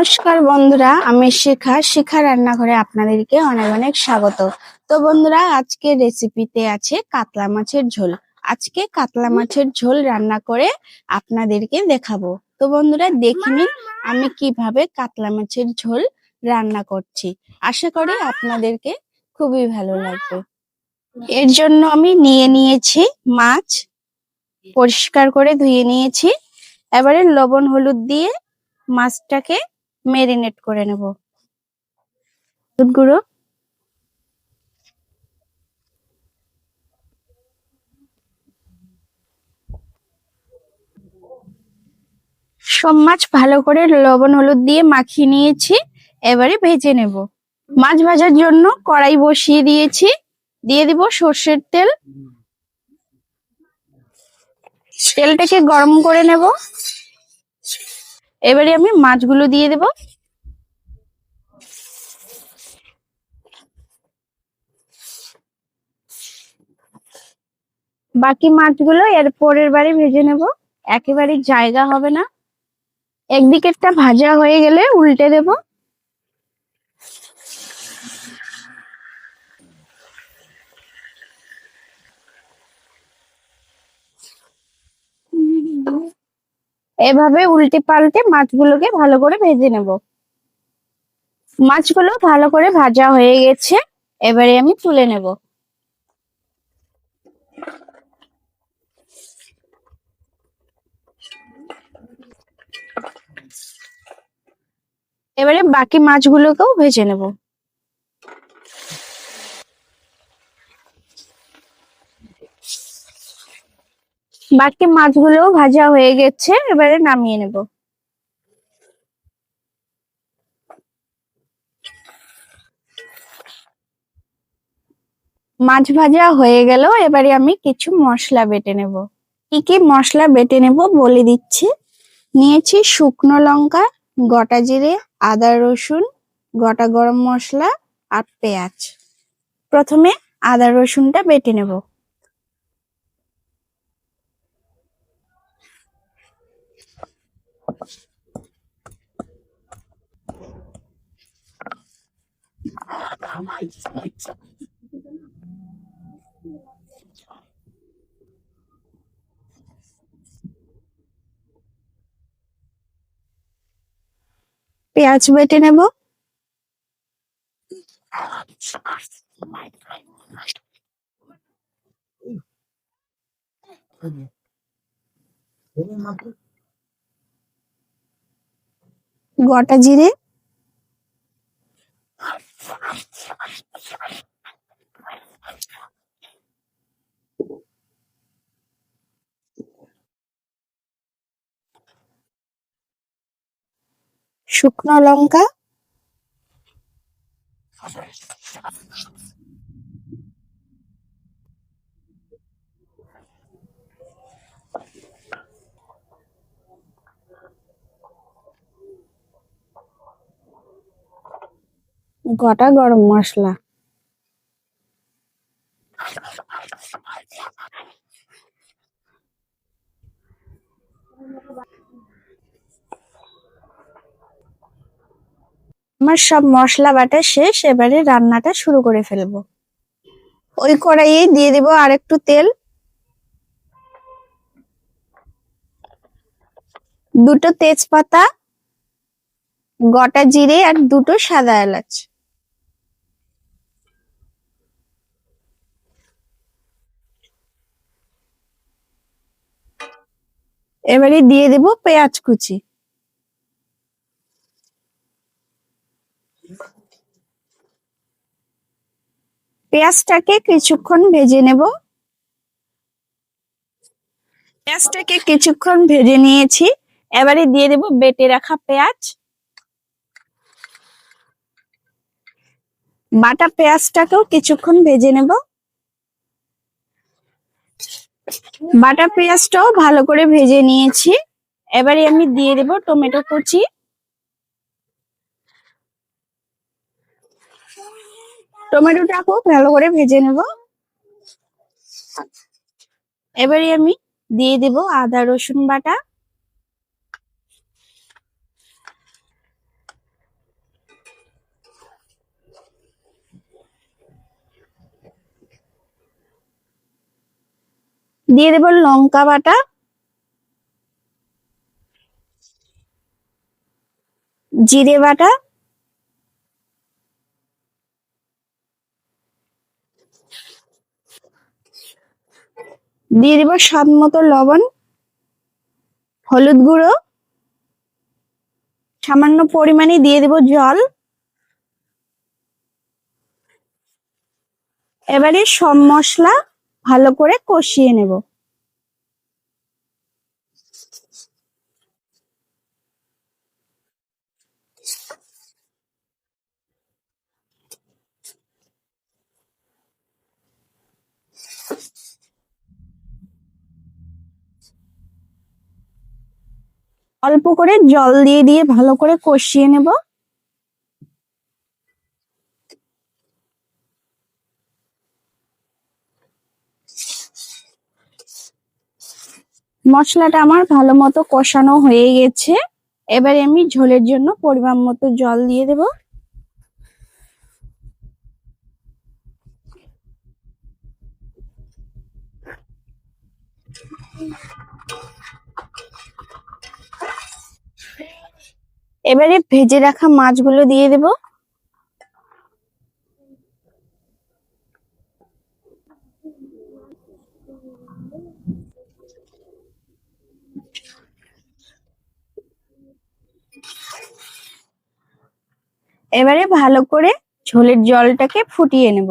নমস্কার বন্ধুরা, আমি শিখা রান্নাঘরে আপনাদেরকে অনেক অনেক স্বাগত। তো বন্ধুরা, আজকে রেসিপিতে আছে কাতলা মাছের ঝোল। আজকে কাতলা মাছের ঝোল রান্না করে আপনাদেরকে দেখাবো। তো বন্ধুরা, দেখে নিন আমি কিভাবে কাতলা মাছের ঝোল রান্না করছি। আশা করি আপনাদেরকে খুবই ভালো লাগবে। এর জন্য আমি নিয়ে নিয়েছি মাছ, পরিষ্কার করে ধুয়ে নিয়েছি। এবারে লবণ হলুদ দিয়ে মাছটাকে মেরিনেট করে নেব। হলুদ গুঁড়ো, সব মাছ ভালো করে লবণ হলুদ দিয়ে মাখিয়ে নিয়েছি। এবারে ভেজে নেব। মাছ ভাজার জন্য কড়াই বসিয়ে দিয়েছি। দিয়ে দিব সর্ষের তেল। তেলটাকে গরম করে নেব। এবারে আমি মাছগুলো দিয়ে দেব। বাকি মাছগুলো এর পরের বারে ভেজে নেব। একেবারে জায়গা হবে না। একদিকেরটা ভাজা হয়ে গেলে উল্টে দেব। এভাবে উল্টে পাল্টে মাছগুলোকে ভালো করে ভেজে নেব। মাছগুলো ভালো করে ভাজা হয়ে গেছে। এবারে আমি তুলে নেব। এবারে বাকি মাছগুলোকেও ভেজে নেব। বাকি মাছগুলোও ভাজা হয়ে গেছে। এবারে নামিয়ে নেব। মাছ ভাজা হয়ে গেল। এবারে আমি কিছু মশলা বেটে নেব। কি কি মশলা বেটে নেব বলে দিচ্ছি। নিয়েছি শুকনো লঙ্কা, গোটা জিরে, আদা রসুন, গোটা গরম মশলা আর পেঁয়াজ। প্রথমে আদা রসুনটা বেটে নেব। পেঁয়াজ বেটে নেব। গোটা জিরে, শুকনো লঙ্কা, গোটা গরম মশলা। আমার সব মশলা বাটা শেষ। এবারে রান্নাটা শুরু করে ফেলবো। ওই কড়াইয়ে দিয়ে দিব আর একটু তেল, দুটো তেজপাতা, গোটা জিরে আর দুটো সাদা এলাচ। এবারে দিয়ে দেব পেঁয়াজ কুচি। পেঁয়াজটাকে কিছুক্ষণ ভেজে নেব। পেঁয়াজটাকে কিছুক্ষণ ভেজে নিয়েছি। এবারে দিয়ে দেব বেটে রাখা পেঁয়াজ। বাটা পেঁয়াজটাকেও কিছুক্ষণ ভেজে নেব। বাটা পেঁয়াজটাও ভালো করে ভেজে নিয়েছি। এবারে আমি দিয়ে দেব টমেটো কুচি। টমেটোটাকেও ভালো করে ভেজে নেব। এবারে আমি দিয়ে দেব আদা রসুন বাটা। দিয়ে দেব লঙ্কা বাটা, জিরে বাটা, দিয়ে দেব স্বাদ মতো লবণ, হলুদ গুঁড়ো, সামান্য পরিমাণে দিয়ে দেব জল। এবারে সব মশলা ভালো করে কষিয়ে নেব। অল্প করে জল দিয়ে দিয়ে ভালো করে কষিয়ে নেব। মশলাটা আমার ভালো মতো কষানো হয়ে গেছে। এবারে আমি ঝোলের জন্য পরিমাণ মতো জল দিয়ে দেব। এবারে ভেজে রাখা মাছগুলো দিয়ে দেব। এবারে ভালো করে ঝোলের জলটাকে ফুটিয়ে নেব।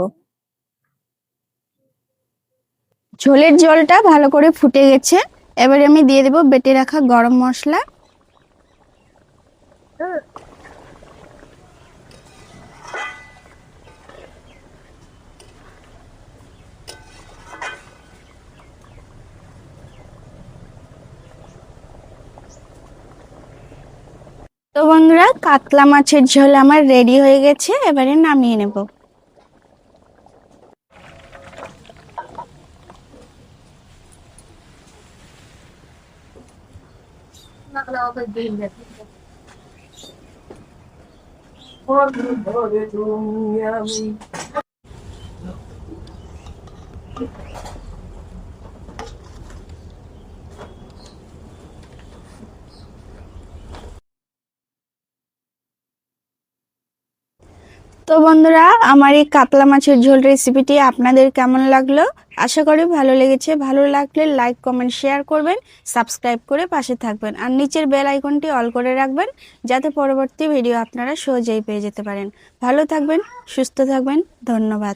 ঝোলের জলটা ভালো করে ফুটে গেছে। এবারে আমি দিয়ে দেব বেটে রাখা গরম মশলা, তো বন্ধুরা কাতলা মাছের ঝোল আমার রেডি হয়ে গেছে। এবারে নামিয়ে নেব। তো বন্ধুরা আমার এই কাতলা মাছের ঝোল রেসিপিটি আপনাদের কেমন লাগলো? আশা করি ভালো লেগেছে। ভালো লাগলে লাইক কমেন্ট শেয়ার করবেন, সাবস্ক্রাইব করে পাশে থাকবেন আর নিচের বেল আইকনটি অল করে রাখবেন, যাতে পরবর্তী ভিডিও আপনারা সহজেই পেয়ে যেতে পারেন। ভালো থাকবেন, সুস্থ থাকবেন। ধন্যবাদ।